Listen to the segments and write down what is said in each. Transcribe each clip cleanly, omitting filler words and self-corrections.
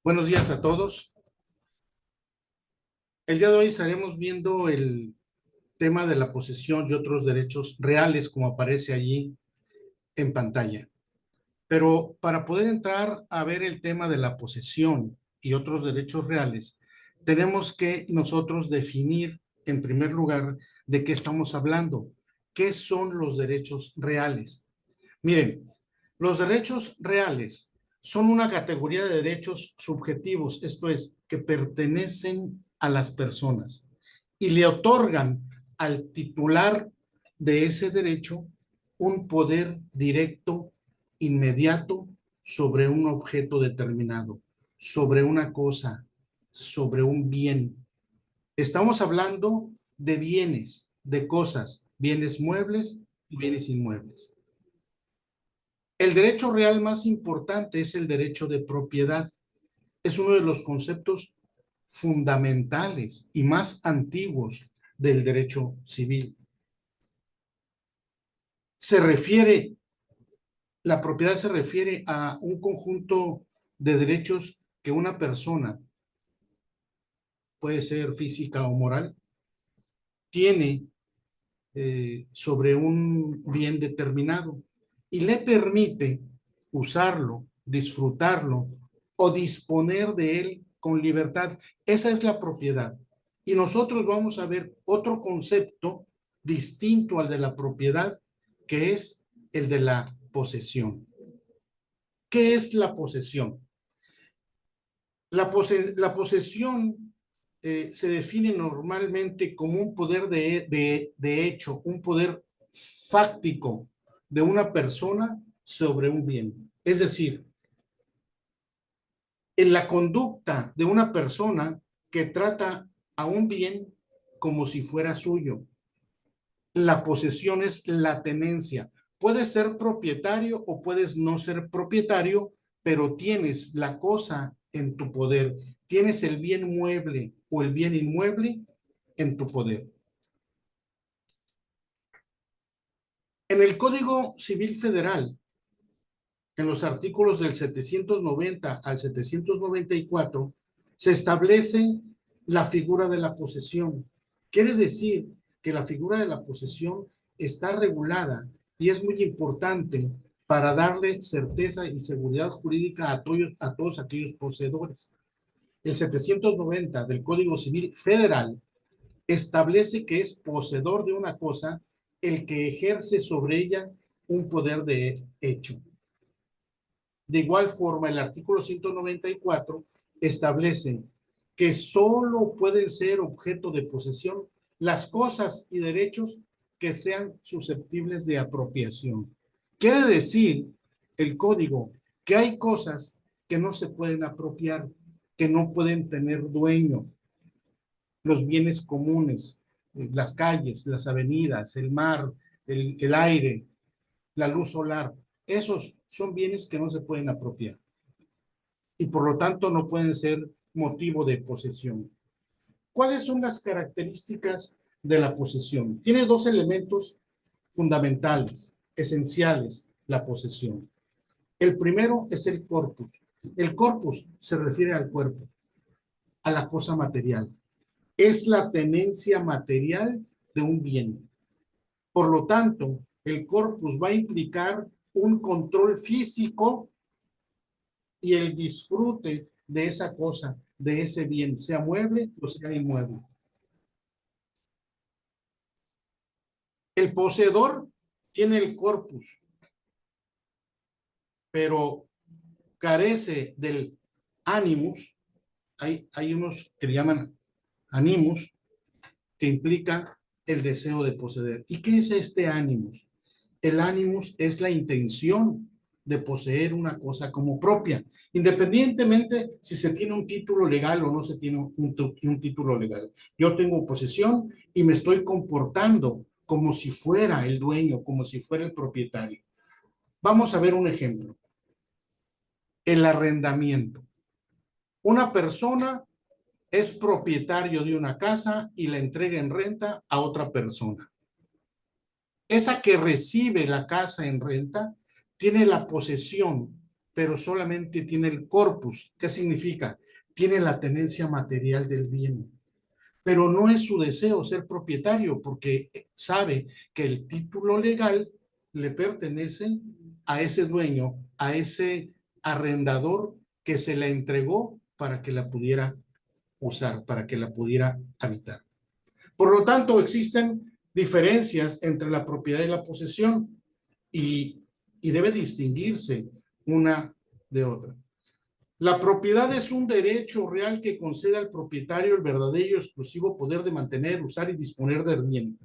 Buenos días a todos. El día de hoy estaremos viendo el tema de la posesión y otros derechos reales como aparece allí en pantalla. Pero para poder entrar a ver el tema de la posesión y otros derechos reales, tenemos que nosotros definir en primer lugar de qué estamos hablando. ¿Qué son los derechos reales? Miren, los derechos reales son una categoría de derechos subjetivos, esto es, que pertenecen a las personas y le otorgan al titular de ese derecho un poder directo, inmediato, sobre un objeto determinado, sobre una cosa, sobre un bien. Estamos hablando de bienes, de cosas, bienes muebles y bienes inmuebles. El derecho real más importante es el derecho de propiedad. Es uno de los conceptos fundamentales y más antiguos del derecho civil. La propiedad se refiere a un conjunto de derechos que una persona, puede ser física o moral, tiene sobre un bien determinado y le permite usarlo, disfrutarlo o disponer de él con libertad. Esa es la propiedad. Y nosotros vamos a ver otro concepto distinto al de la propiedad, que es el de la posesión. ¿Qué es la posesión? La posesión se define normalmente como un poder de hecho, un poder fáctico de una persona sobre un bien. Es decir, en la conducta de una persona que trata a un bien como si fuera suyo. La posesión es la tenencia. Puedes ser propietario o puedes no ser propietario, pero tienes la cosa en tu poder. Tienes el bien mueble o el bien inmueble en tu poder. En el Código Civil Federal, en los artículos del 790 al 794, se establece la figura de la posesión. Quiere decir que la figura de la posesión está regulada y es muy importante para darle certeza y seguridad jurídica a todos aquellos poseedores. El 790 del Código Civil Federal establece que es poseedor de una cosa el que ejerce sobre ella un poder de hecho. De igual forma, el artículo 194 establece que solo pueden ser objeto de posesión las cosas y derechos que sean susceptibles de apropiación. Quiere decir el código que hay cosas que no se pueden apropiar, que no pueden tener dueño. Los bienes comunes, las calles, las avenidas, el mar, el aire, la luz solar, esos son bienes que no se pueden apropiar y por lo tanto no pueden ser motivo de posesión. ¿Cuáles son las características de la posesión? Tiene dos elementos fundamentales, esenciales, la posesión. El primero es el corpus. El corpus se refiere al cuerpo, a la cosa material. Es la tenencia material de un bien. Por lo tanto, el corpus va a implicar un control físico y el disfrute de esa cosa, de ese bien, sea mueble o sea inmueble. El poseedor tiene el corpus, pero carece del animus. Hay unos que le llaman animus, que implica el deseo de poseer. ¿Y qué es este animus? El animus es la intención de poseer una cosa como propia, independientemente si se tiene un título legal o no se tiene un título legal. Yo tengo posesión y me estoy comportando como si fuera el dueño, como si fuera el propietario. Vamos a ver un ejemplo. El arrendamiento. Una persona es propietario de una casa y la entrega en renta a otra persona. Esa que recibe la casa en renta tiene la posesión pero solamente tiene el corpus. ¿Qué significa? Tiene la tenencia material del bien, pero no es su deseo ser propietario porque sabe que el título legal le pertenece a ese dueño, a ese arrendador que se la entregó para que la pudiera usar, para que la pudiera habitar. Por lo tanto, existen diferencias entre la propiedad y la posesión y debe distinguirse una de otra. La propiedad es un derecho real que concede al propietario el verdadero y exclusivo poder de mantener, usar y disponer del bien.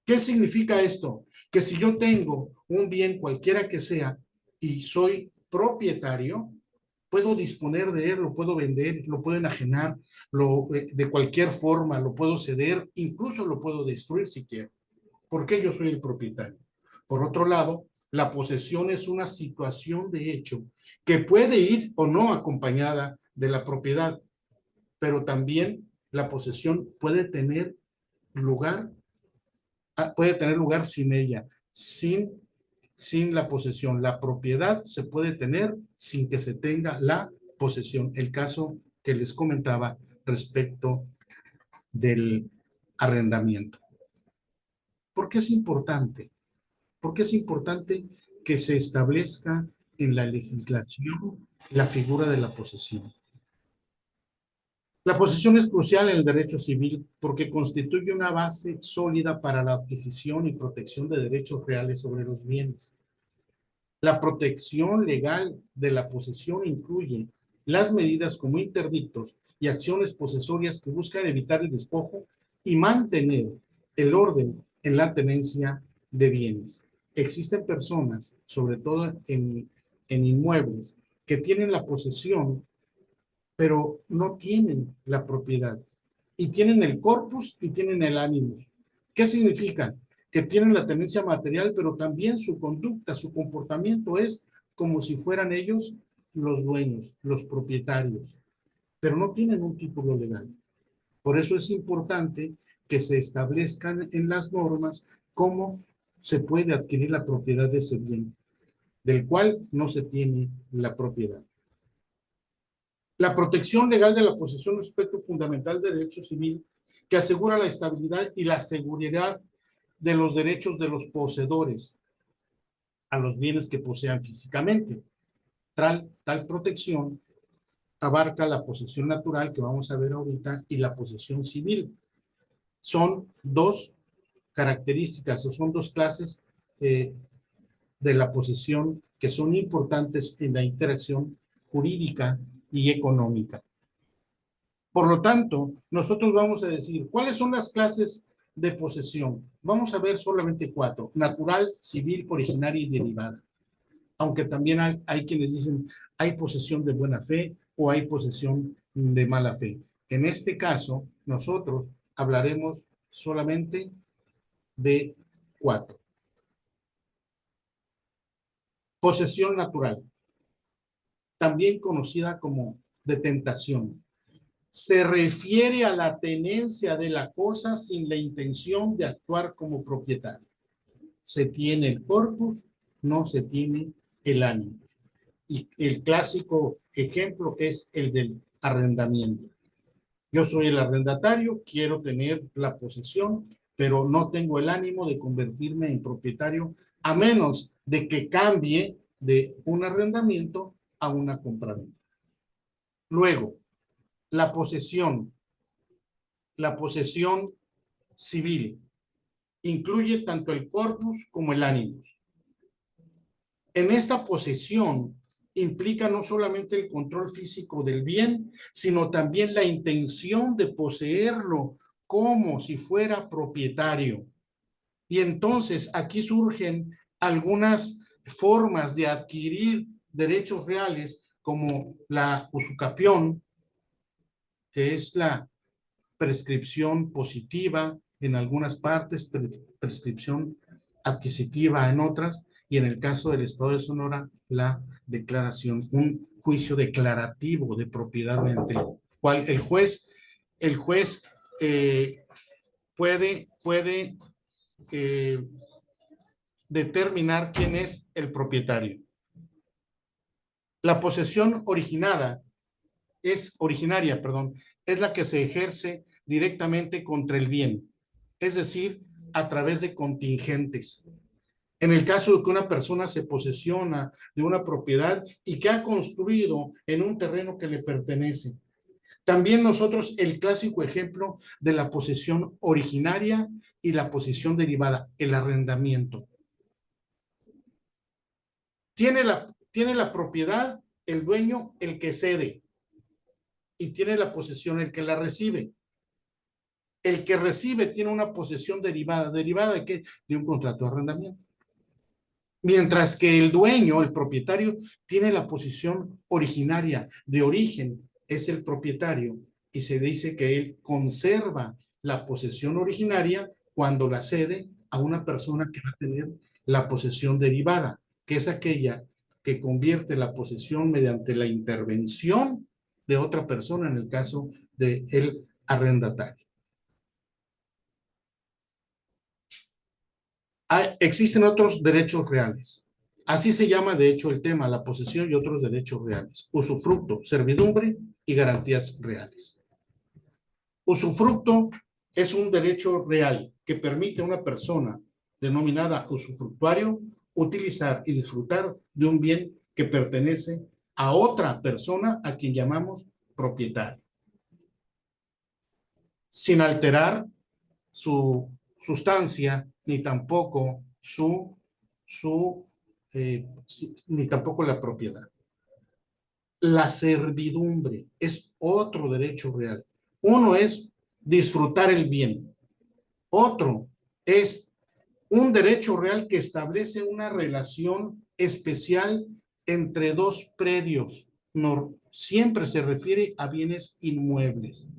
¿Qué significa esto? Que si yo tengo un bien cualquiera que sea y soy propietario, puedo disponer de él, lo puedo vender, lo puedo enajenar, de cualquier forma, lo puedo ceder, incluso lo puedo destruir si quiero. ¿Por qué yo soy el propietario? Por otro lado, la posesión es una situación de hecho que puede ir o no acompañada de la propiedad, pero también la posesión puede tener lugar sin ella, sin la posesión. La propiedad se puede tener sin que se tenga la posesión. El caso que les comentaba respecto del arrendamiento. ¿Por qué es importante? Porque es importante que se establezca en la legislación la figura de la posesión. La posesión es crucial en el derecho civil porque constituye una base sólida para la adquisición y protección de derechos reales sobre los bienes. La protección legal de la posesión incluye las medidas como interdictos y acciones posesorias que buscan evitar el despojo y mantener el orden en la tenencia de bienes. Existen personas, sobre todo en inmuebles, que tienen la posesión, pero no tienen la propiedad. Y tienen el corpus y tienen el animus. ¿Qué significa? Que tienen la tenencia material, pero también su conducta, su comportamiento es como si fueran ellos los dueños, los propietarios, pero no tienen un título legal. Por eso es importante que se establezcan en las normas cómo se puede adquirir la propiedad de ese bien, del cual no se tiene la propiedad. La protección legal de la posesión es un aspecto fundamental del derecho civil que asegura la estabilidad y la seguridad de los derechos de los poseedores a los bienes que posean físicamente. Tal protección abarca la posesión natural, que vamos a ver ahorita, y la posesión civil. Son dos características, o son dos clases de la posesión que son importantes en la interacción jurídica y económica. Por lo tanto, nosotros vamos a decir, ¿cuáles son las clases de posesión? Vamos a ver solamente 4: natural, civil, originaria y derivada. Aunque también hay quienes dicen, hay posesión de buena fe o hay posesión de mala fe. En este caso, nosotros hablaremos solamente de 4. Posesión natural, también conocida como detentación. Se refiere a la tenencia de la cosa sin la intención de actuar como propietario. Se tiene el corpus, no se tiene el ánimos. Y el clásico ejemplo es el del arrendamiento. Yo soy el arrendatario, quiero tener la posesión, pero no tengo el ánimo de convertirme en propietario a menos de que cambie de un arrendamiento a una compraventa. Luego, la posesión civil incluye tanto el corpus como el animus. En esta posesión implica no solamente el control físico del bien, sino también la intención de poseerlo como si fuera propietario. Y entonces aquí surgen algunas formas de adquirir derechos reales como la usucapión, que es la prescripción positiva en algunas partes, prescripción adquisitiva en otras, y en el caso del Estado de Sonora, la declaración, un juicio declarativo de propiedad mediante el cual el juez puede determinar quién es el propietario. La posesión originaria, perdón, es la que se ejerce directamente contra el bien, es decir, a través de contingentes. En el caso de que una persona se posesiona de una propiedad y que ha construido en un terreno que le pertenece. También nosotros el clásico ejemplo de la posesión originaria y la posesión derivada, el arrendamiento. Tiene la propiedad el dueño, el que cede, y tiene la posesión el que la recibe. El que recibe tiene una posesión derivada. ¿Derivada de qué? De un contrato de arrendamiento. Mientras que el dueño, el propietario, tiene la posición originaria, de origen, es el propietario, y se dice que él conserva la posesión originaria cuando la cede a una persona que va a tener la posesión derivada, que es aquella que convierte la posesión mediante la intervención de otra persona en el caso del arrendatario. Existen otros derechos reales. Así se llama, de hecho, el tema, la posesión y otros derechos reales. Usufructo, servidumbre y garantías reales. Usufructo es un derecho real que permite a una persona denominada usufructuario utilizar y disfrutar de un bien que pertenece a otra persona a quien llamamos propietario, sin alterar su sustancia ni tampoco ni tampoco la propiedad. La servidumbre es otro derecho real. Uno es disfrutar el bien. Otro es un derecho real que establece una relación especial entre dos predios. No, siempre se refiere a bienes inmuebles.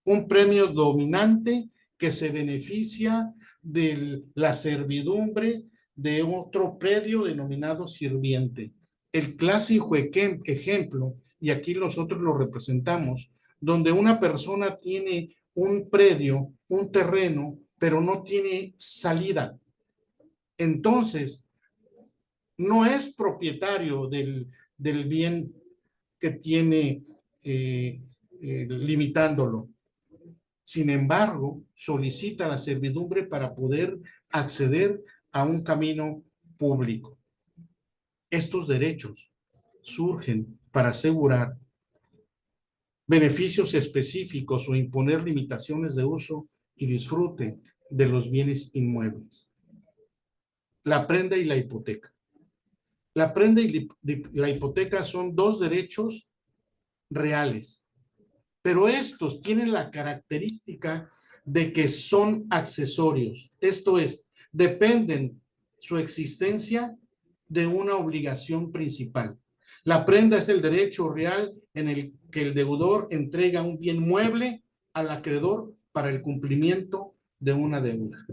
Un premio dominante que se beneficia de la servidumbre de otro predio denominado sirviente. El clásico ejemplo, y aquí nosotros lo representamos, donde una persona tiene un predio, un terreno, pero no tiene salida. Entonces, no es propietario del bien que tiene limitándolo. Sin embargo, solicita la servidumbre para poder acceder a un camino público. Estos derechos surgen para asegurar beneficios específicos o imponer limitaciones de uso y disfrute de los bienes inmuebles. La prenda y la hipoteca. La prenda y la hipoteca son dos derechos reales, pero estos tienen la característica de que son accesorios. Esto es, dependen su existencia de una obligación principal. La prenda es el derecho real en el que el deudor entrega un bien mueble al acreedor para el cumplimiento de una deuda.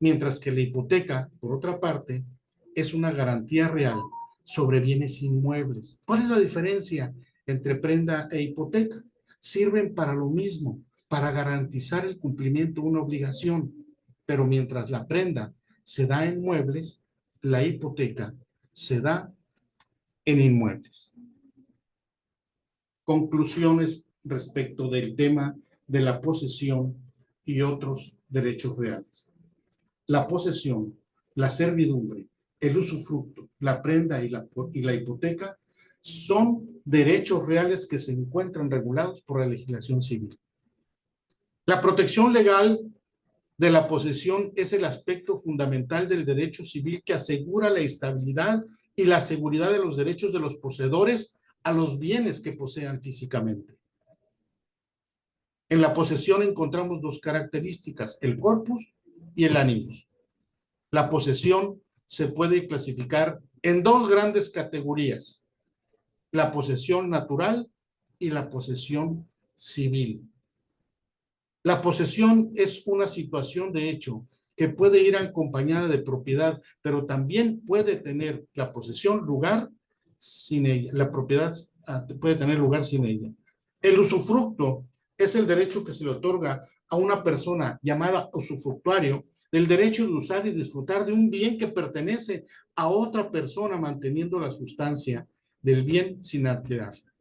Mientras que la hipoteca, por otra parte, es una garantía real sobre bienes inmuebles. ¿Cuál es la diferencia entre prenda e hipoteca? Sirven para lo mismo, para garantizar el cumplimiento de una obligación, pero mientras la prenda se da en muebles, la hipoteca se da en inmuebles. Conclusiones respecto del tema de la posesión y otros derechos reales. La posesión, la servidumbre, el usufructo, la prenda y la hipoteca son derechos reales que se encuentran regulados por la legislación civil. La protección legal de la posesión es el aspecto fundamental del derecho civil que asegura la estabilidad y la seguridad de los derechos de los poseedores a los bienes que posean físicamente. En la posesión encontramos dos características, el corpus y el animus. La posesión se puede clasificar en dos grandes categorías, la posesión natural y la posesión civil. La posesión es una situación de hecho que puede ir acompañada de propiedad, pero también puede tener la posesión lugar sin ella. La propiedad puede tener lugar sin ella. El usufructo es el derecho que se le otorga a una persona llamada usufructuario, el derecho de usar y disfrutar de un bien que pertenece a otra persona manteniendo la sustancia del bien sin alterarla.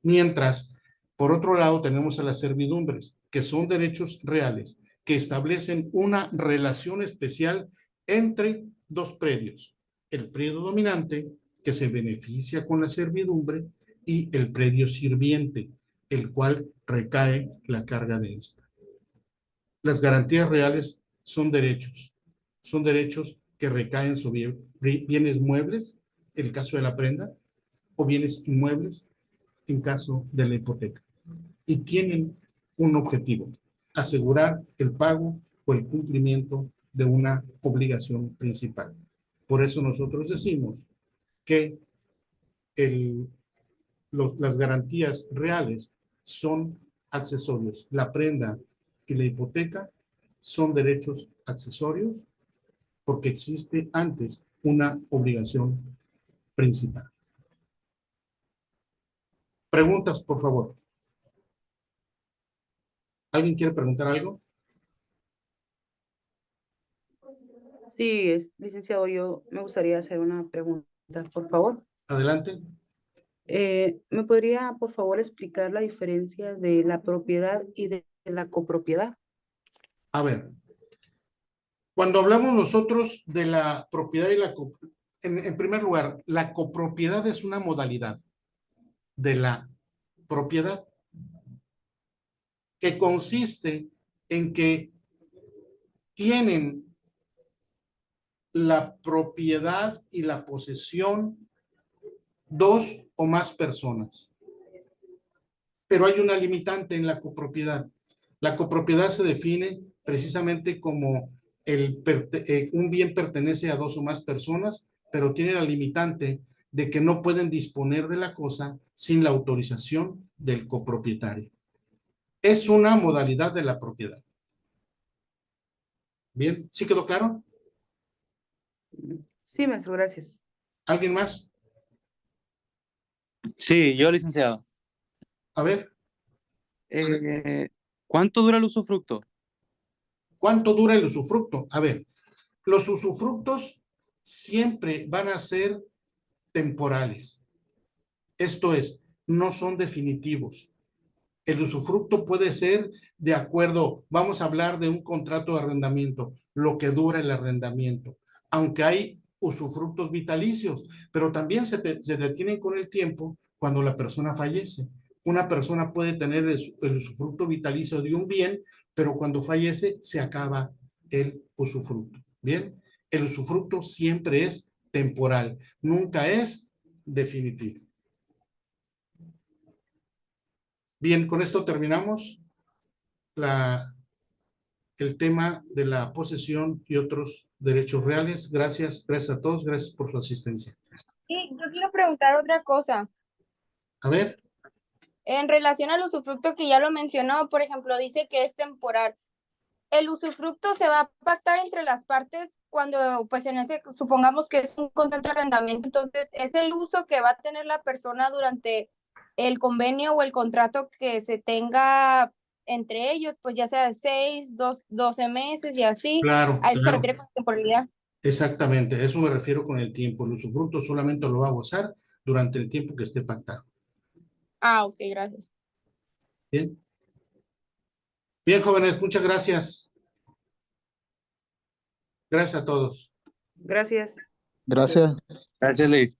Mientras, por otro lado, tenemos a las servidumbres, que son derechos reales, que establecen una relación especial entre dos predios. El predio dominante, que se beneficia con la servidumbre, y el predio sirviente, el cual recae la carga de esta. Las garantías reales son derechos que recaen sobre bienes muebles, en el caso de la prenda, o bienes inmuebles, en caso de la hipoteca. Y tienen un objetivo: asegurar el pago o el cumplimiento de una obligación principal. Por eso nosotros decimos que las garantías reales son accesorios. La prenda y la hipoteca son derechos accesorios porque existe antes una obligación principal. Preguntas, por favor. ¿Alguien quiere preguntar algo? Sí, licenciado, yo me gustaría hacer una pregunta, por favor. Adelante. ¿Me podría, por favor, explicar la diferencia de la propiedad y de la copropiedad? A ver, cuando hablamos nosotros de la propiedad y la copropiedad, en primer lugar, la copropiedad es una modalidad de la propiedad que consiste en que tienen la propiedad y la posesión dos o más personas. Pero hay una limitante en la copropiedad. La copropiedad se define precisamente como un bien pertenece a dos o más personas, pero tiene la limitante de que no pueden disponer de la cosa sin la autorización del copropietario. Es una modalidad de la propiedad. Bien, ¿sí quedó claro? Sí, maestro, gracias. ¿Alguien más? Sí, yo, licenciado. A ver, ¿Cuánto dura el usufructo? ¿cuánto dura el usufructo? A ver, los usufructos siempre van a ser temporales. Esto es, no son definitivos. El usufructo puede ser de acuerdo, vamos a hablar de un contrato de arrendamiento, lo que dura el arrendamiento, aunque hay usufructos vitalicios, pero también se detienen con el tiempo cuando la persona fallece. Una persona puede tener el usufructo vitalicio de un bien, pero cuando fallece se acaba el usufructo. Bien, el usufructo siempre es temporal, nunca es definitivo. Bien, con esto terminamos el tema de la posesión y otros derechos reales. Gracias a todos, gracias por su asistencia. Sí, yo quiero preguntar otra cosa. A ver, En relación al usufructo que ya lo mencionó, por ejemplo, dice que es temporal. El usufructo se va a pactar entre las partes cuando, pues supongamos que es un contrato de arrendamiento, entonces es el uso que va a tener la persona durante el convenio o el contrato que se tenga entre ellos, pues ya sea 6, 12 meses y así. claro, A eso se claro. refiere con temporalidad. Exactamente, a eso me refiero con el tiempo. El usufructo solamente lo va a gozar durante el tiempo que esté pactado. Ah, ok, gracias. Bien. Bien, jóvenes, muchas gracias. Gracias a todos. Gracias. Gracias. Gracias, Ley.